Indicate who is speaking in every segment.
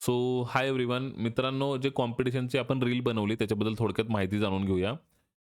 Speaker 1: So hi everyone मित्रांनो, जे कॉम्पिटिशनची आपण रील बनवली त्याच्याबद्दल थोडक्यात माहिती जाणून घेऊया.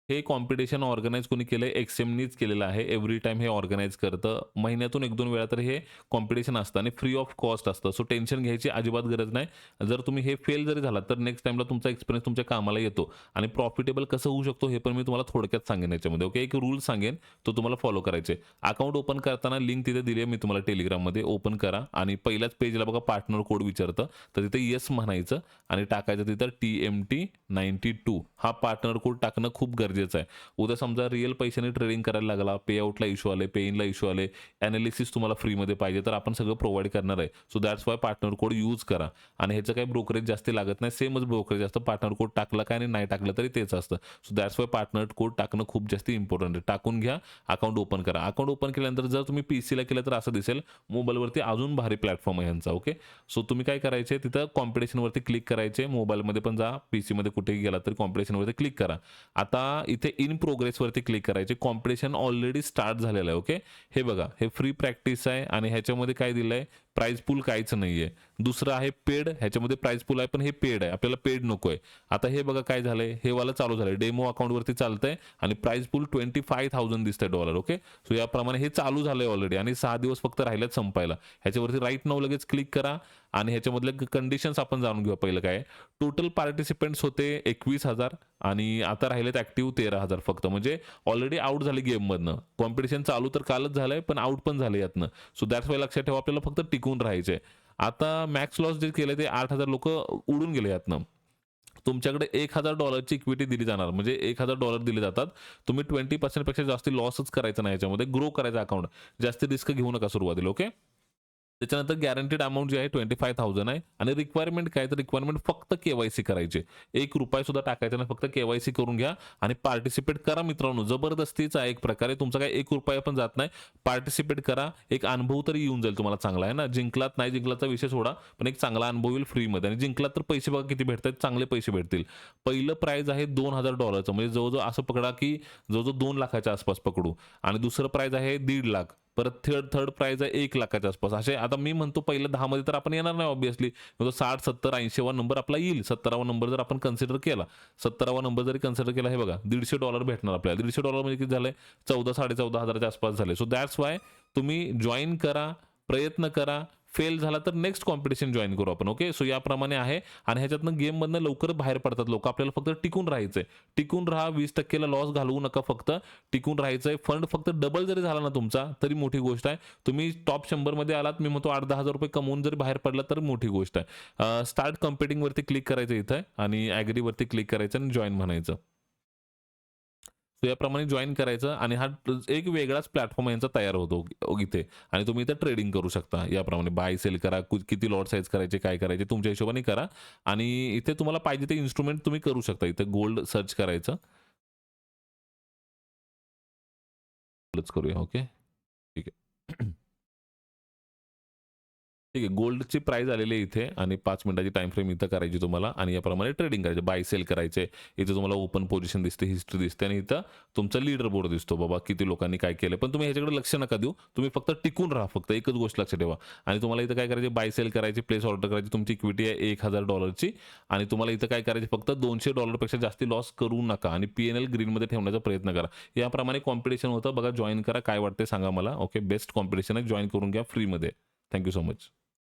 Speaker 1: हे कॉम्पिटिशन ऑर्गनाइज कोणी केलंय? एक्सएमनीच केलेलं आहे. एव्हरी टाईम हे ऑर्गनाइज करतं. महिन्यातून 1-2 वेळा तर हे कॉम्पिटिशन असतं आणि फ्री ऑफ कॉस्ट असतं. सो टेन्शन घ्यायची अजिबात गरज नाही. जर तुम्ही हे फेल जरी झालात तर नेक्स्ट टाईमला तुमचा एक्सपिरियन्स तुमच्या कामाला येतो आणि प्रॉफिटेबल कसं होऊ शकतो हे पण मी तुम्हाला थोडक्यात सांगेन याच्यामध्ये. ओके, एक रूल सांगेन, तो तुम्हाला फॉलो करायचे. अकाउंट ओपन करताना लिंक तिथे दिली आहे मी तुम्हाला टेलिग्राममध्ये. ओपन करा आणि पहिल्याच पेजला बघा पार्टनर कोड विचारतं. तर तिथे येस म्हणायचं आणि टाकायचं तिथं TMT92 हा पार्टनर कोड टाकणं खूप गरजेचं आहे. उद्या समजा रिअल पैशाने ट्रेडिंग करायला लागला, पे आउटला इश्यू आले, पे इनला इश्यू आले, एनालिसिस तुम्हाला फ्रीमध्ये पाहिजे तर आपण सगळं प्रोव्हाइड करणार आहे. So that's why partner code use करा आणि ह्याचं काही ब्रोकरेज जास्त लागत नाही. सेमच ब्रोकरेज असतं. पार्टनर कोड टाकला काय आणि नाही टाकलं तरी तेच असतं. So that's why partner code टाकणं खूप जास्त इम्पॉर्टंट आहे. टाकून घ्या, अकाउंट ओपन करा. अकाउंट ओपन केल्यानंतर जर तुम्ही पीसीला केलं तर असं दिसेल. मोबाईलवरती अजून भारी प्लॅटफॉर्म आहे यांचा. ओके, सो तुम्ही काय करायचे, तिथं कॉम्पिटिशनवरती क्लिक करायचे. मोबाईलमध्ये पण जा, पीसीमध्ये कुठेही गेला तर कॉम्पिटिशनवरती क्लिक करा. आता इथे इन प्रोग्रेसवरती क्लिक करायचे. कॉम्पिटिशन ऑलरेडी स्टार्ट झालेलं आहे. ओके, हे बघा, हे फ्री प्रॅक्टिस आहे आणि ह्याच्यामध्ये काय दिलंय, प्राइज पूल काहीच नाहीये. दुसरं आहे पेड, ह्याच्यामध्ये प्राइज पूल आहे पण हे पेड आहे, आपल्याला पेड नकोय. आता हे बघा काय झालंय, हे वाला चालू झालंय, डेमो अकाउंटवरती चालतंय आणि प्राइज पूल $25,000 दिसतंय डॉलर. ओके, सो याप्रमाणे हे चालू झालंय ऑलरेडी आणि 6 दिवस फक्त राहिलेत संपायला. ह्याच्यावरती राईट नाऊ लगेच क्लिक करा आणि ह्याच्यामधले कंडिशन्स आपण जाणून घेऊया. पहिलं काय, टोटल पार्टिसिपेंट्स होते 21,000 आणि आता राहिलेत ऍक्टिव्ह 13,000 फक्त. म्हणजे ऑलरेडी आउट झाले गेममधनं. कॉम्पिटिशन चालू तर कालच झालंय पण आउट पण झाले यातनं. सो दॅट्स वाय लक्षात ठेवा, आपल्याला फक्त टिकून राहायचे. आता मॅक्स लॉस जे केले ते 8,000 लोक उडून गेले यातनं. तुमच्याकडे $1,000 इक्विटी दिली जाणार, म्हणजे $1,000 दिले जातात. तुम्ही 20% पेक्षा जास्त लॉसच करायचा नाही, याच्यामध्ये ग्रो करायचा अकाउंट. जास्त रिस्क घेऊ नका सुरुवातीला. ओके, त्याच्यानंतर गॅरंटीड अमाऊंट जी आहे 25,000 आहे आणि रिक्वायरमेंट काय, तर रिक्वायरमेंट फक्त केवायसी करायचे. ₹1 सुद्धा टाकायचा नाही, फक्त केवायसी करून घ्या आणि पार्टिसिपेट करा मित्रांनो. जबरदस्तीचा आहे एक प्रकारे, तुमचा काही ₹1 पण जात नाही. पार्टिसिपेट करा, एक अनुभव तरी येऊन जाईल तुम्हाला चांगला, आहे ना. जिंकलात नाही जिंकलाचा विषय सोडा, पण एक चांगला अनुभव येईल फ्रीमध्ये. आणि जिंकलात तर पैसे बघा किती भेटतात, चांगले पैसे भेटतील. पहिलं प्राइज आहे $2,000, म्हणजे जवळजवळ असं पकडा की जवळजवळ 2 लाखाच्या आसपास पकडू. आणि दुसरं प्राइज आहे 1.5 लाख. परत थर्ड प्राइज आहे 1 लाखाच्या आसपास. असे आता मी म्हणतो पहिल्या 10 मध्ये तर आपण येणार नाही ऑब्व्हियसली. 60, 70, 80वा नंबर आपला येईल. 17वा नंबर जर आपण कन्सिडर केला, 17वा नंबर जरी कन्सिडर केला, हे बघा $150 भेटणार आपल्याला. $150 म्हणजे किती झालंय, 14,000-14,500च्या आसपास झाले. सो दॅट्स वाय तुम्ही जॉईन करा, प्रयत्न करा. फेल झाला तर नेक्स्ट कॉम्पिटिशन जॉईन करू आपण. ओके, सो याप्रमाणे आहे आणि ह्याच्यातनं गेममधनं लवकर बाहेर पडतात लोक. आपल्याला फक्त टिकून राहायचंय. टिकून राहा, 20%ला लॉस घालवू नका, फक्त टिकून राहायचंय. फंड फक्त डबल जरी झाला ना तुमचा तरी मोठी गोष्ट आहे. तुम्ही टॉप 100 मध्ये आलात, मी म्हणतो $8,000-10,000 कमवून जरी बाहेर पडला तर मोठी गोष्ट आहे. स्टार्ट कम्पिटिंग वरती क्लिक करायचं इथं आणि ॲग्री वरती क्लिक करायचं आणि जॉईन म्हणायचं. सो याप्रमाणे जॉईन करायचं आणि हा एक वेगळाच प्लॅटफॉर्म यांचा तयार होतो इथे आणि तुम्ही इथे ट्रेडिंग करू शकता. याप्रमाणे बाय सेल करा, किती लॉट साईज करायचे, काय करायचे तुमच्या हिशोबाने करा आणि इथे तुम्हाला पाहिजे ते इन्स्ट्रुमेंट तुम्ही करू शकता. इथे गोल्ड सर्च करायचं. करूया. ओके, ठीक आहे. ठीक आहे. गोल्डची प्राइस आलेली आहे इथे आणि 5 मिनिटाची टाईम फ्रेम इथं करायची तुम्हाला आणि याप्रमाणे ट्रेडिंग करायचे. बाय सेल करायचे. इथे तुम्हाला ओपन पोझिशन दिसते, हिस्ट्री दिसते आणि इथं तुमचा लीडर बोर्ड दिसतो. बाबा किती लोकांनी काय केलं. पण तुम्ही ह्याच्याकडे लक्ष नका देऊ. तुम्ही फक्त टिकून राहा. फक्त एकच गोष्ट लक्षात ठेवा. आणि तुम्हाला इथं काय करायचे, बाय सेल करायची, प्लेस ऑर्डर करायची. तुमची इक्विटी आहे $1,000ची आणि तुम्हाला इथं काय करायचे, फक्त $200 पेक्षा जास्त लॉस करू नका आणि PNL ग्रीनमध्ये ठेवण्याचा प्रयत्न करा. याप्रमाणे कॉम्पिटिशन होतं. बघा, जॉईन करा. काय वाटते सांगा मला. ओके, बेस्ट कॉम्पिटिशन आहे. जॉईन करून घ्या फ्रीमध्ये. Thank you so much.